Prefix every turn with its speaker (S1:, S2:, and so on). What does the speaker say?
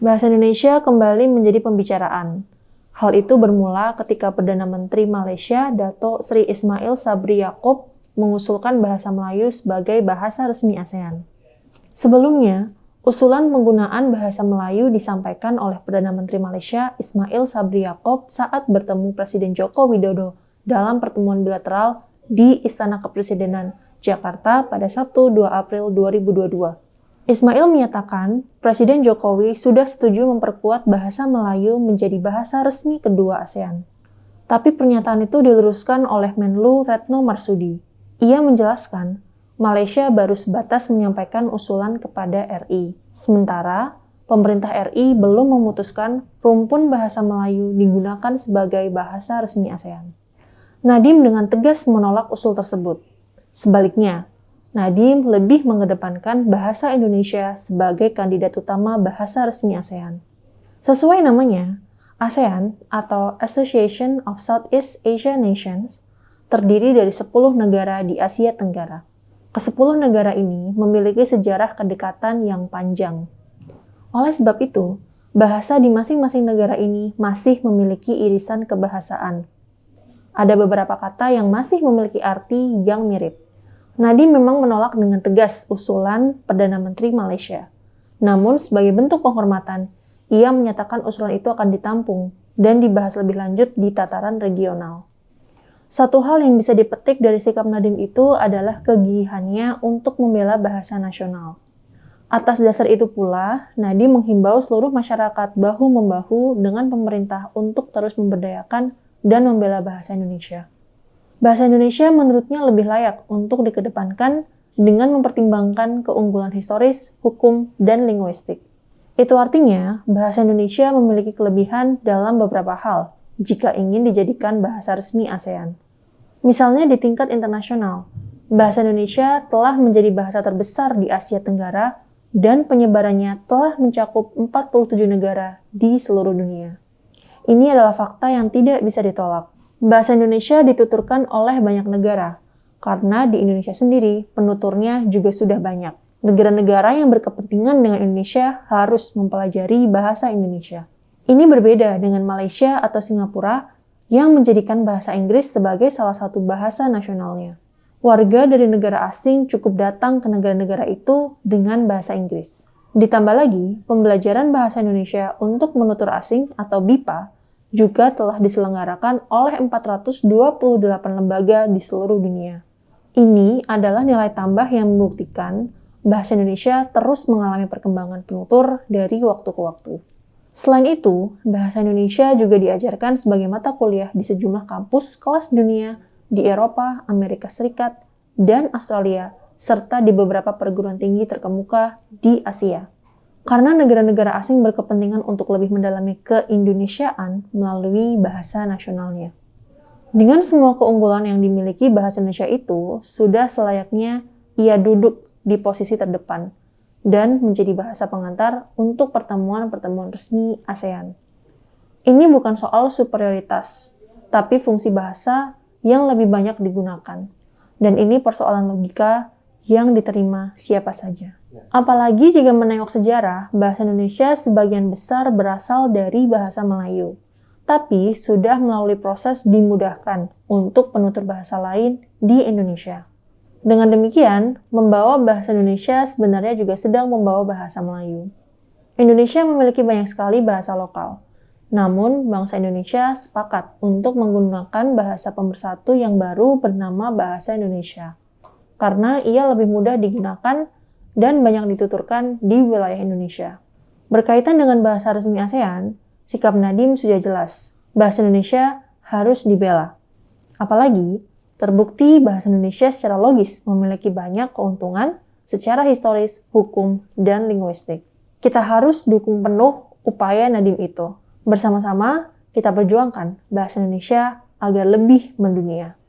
S1: Bahasa Indonesia kembali menjadi pembicaraan. Hal itu bermula ketika Perdana Menteri Malaysia, Dato' Sri Ismail Sabri Yaakob, mengusulkan bahasa Melayu sebagai bahasa resmi ASEAN. Sebelumnya, usulan penggunaan bahasa Melayu disampaikan oleh Perdana Menteri Malaysia, Ismail Sabri Yaakob, saat bertemu Presiden Joko Widodo dalam pertemuan bilateral di Istana Kepresidenan, Jakarta pada Sabtu 2 April 2022. Ismail menyatakan Presiden Jokowi sudah setuju memperkuat bahasa Melayu menjadi bahasa resmi kedua ASEAN. Tapi pernyataan itu diluruskan oleh Menlu Retno Marsudi. Ia menjelaskan, Malaysia baru sebatas menyampaikan usulan kepada RI. Sementara, pemerintah RI belum memutuskan rumpun bahasa Melayu digunakan sebagai bahasa resmi ASEAN. Nadiem dengan tegas menolak usul tersebut. Sebaliknya, Nadiem lebih mengedepankan bahasa Indonesia sebagai kandidat utama bahasa resmi ASEAN. Sesuai namanya, ASEAN atau Association of Southeast Asia Nations terdiri dari 10 negara di Asia Tenggara. Ke-10 negara ini memiliki sejarah kedekatan yang panjang. Oleh sebab itu, bahasa di masing-masing negara ini masih memiliki irisan kebahasaan. Ada beberapa kata yang masih memiliki arti yang mirip. Nadiem memang menolak dengan tegas usulan Perdana Menteri Malaysia. Namun, sebagai bentuk penghormatan, ia menyatakan usulan itu akan ditampung dan dibahas lebih lanjut di tataran regional. Satu hal yang bisa dipetik dari sikap Nadiem itu adalah kegigihannya untuk membela bahasa nasional. Atas dasar itu pula, Nadiem menghimbau seluruh masyarakat bahu-membahu dengan pemerintah untuk terus memberdayakan dan membela bahasa Indonesia. Bahasa Indonesia menurutnya lebih layak untuk dikedepankan dengan mempertimbangkan keunggulan historis, hukum, dan linguistik. Itu artinya, bahasa Indonesia memiliki kelebihan dalam beberapa hal jika ingin dijadikan bahasa resmi ASEAN. Misalnya di tingkat internasional, bahasa Indonesia telah menjadi bahasa terbesar di Asia Tenggara dan penyebarannya telah mencakup 47 negara di seluruh dunia. Ini adalah fakta yang tidak bisa ditolak. Bahasa Indonesia dituturkan oleh banyak negara, karena di Indonesia sendiri penuturnya juga sudah banyak. Negara-negara yang berkepentingan dengan Indonesia harus mempelajari bahasa Indonesia. Ini berbeda dengan Malaysia atau Singapura yang menjadikan bahasa Inggris sebagai salah satu bahasa nasionalnya. Warga dari negara asing cukup datang ke negara-negara itu dengan bahasa Inggris. Ditambah lagi, pembelajaran bahasa Indonesia untuk penutur asing atau BIPA juga telah diselenggarakan oleh 428 lembaga di seluruh dunia. Ini adalah nilai tambah yang membuktikan bahasa Indonesia terus mengalami perkembangan penutur dari waktu ke waktu. Selain itu, bahasa Indonesia juga diajarkan sebagai mata kuliah di sejumlah kampus kelas dunia di Eropa, Amerika Serikat, dan Australia, serta di beberapa perguruan tinggi terkemuka di Asia. Karena negara-negara asing berkepentingan untuk lebih mendalami keindonesiaan melalui bahasa nasionalnya. Dengan semua keunggulan yang dimiliki bahasa Indonesia itu, sudah selayaknya ia duduk di posisi terdepan dan menjadi bahasa pengantar untuk pertemuan-pertemuan resmi ASEAN. Ini bukan soal superioritas, tapi fungsi bahasa yang lebih banyak digunakan. Dan ini persoalan logika yang diterima siapa saja. Apalagi jika menengok sejarah, bahasa Indonesia sebagian besar berasal dari bahasa Melayu, tapi sudah melalui proses dimudahkan untuk penutur bahasa lain di Indonesia. Dengan demikian, membawa bahasa Indonesia sebenarnya juga sedang membawa bahasa Melayu. Indonesia memiliki banyak sekali bahasa lokal, namun bangsa Indonesia sepakat untuk menggunakan bahasa pemersatu yang baru bernama Bahasa Indonesia, karena ia lebih mudah digunakan dan banyak dituturkan di wilayah Indonesia. Berkaitan dengan bahasa resmi ASEAN, sikap Nadiem sudah jelas, bahasa Indonesia harus dibela. Apalagi, terbukti bahasa Indonesia secara logis memiliki banyak keuntungan secara historis, hukum, dan linguistik. Kita harus dukung penuh upaya Nadiem itu. Bersama-sama, kita perjuangkan bahasa Indonesia agar lebih mendunia.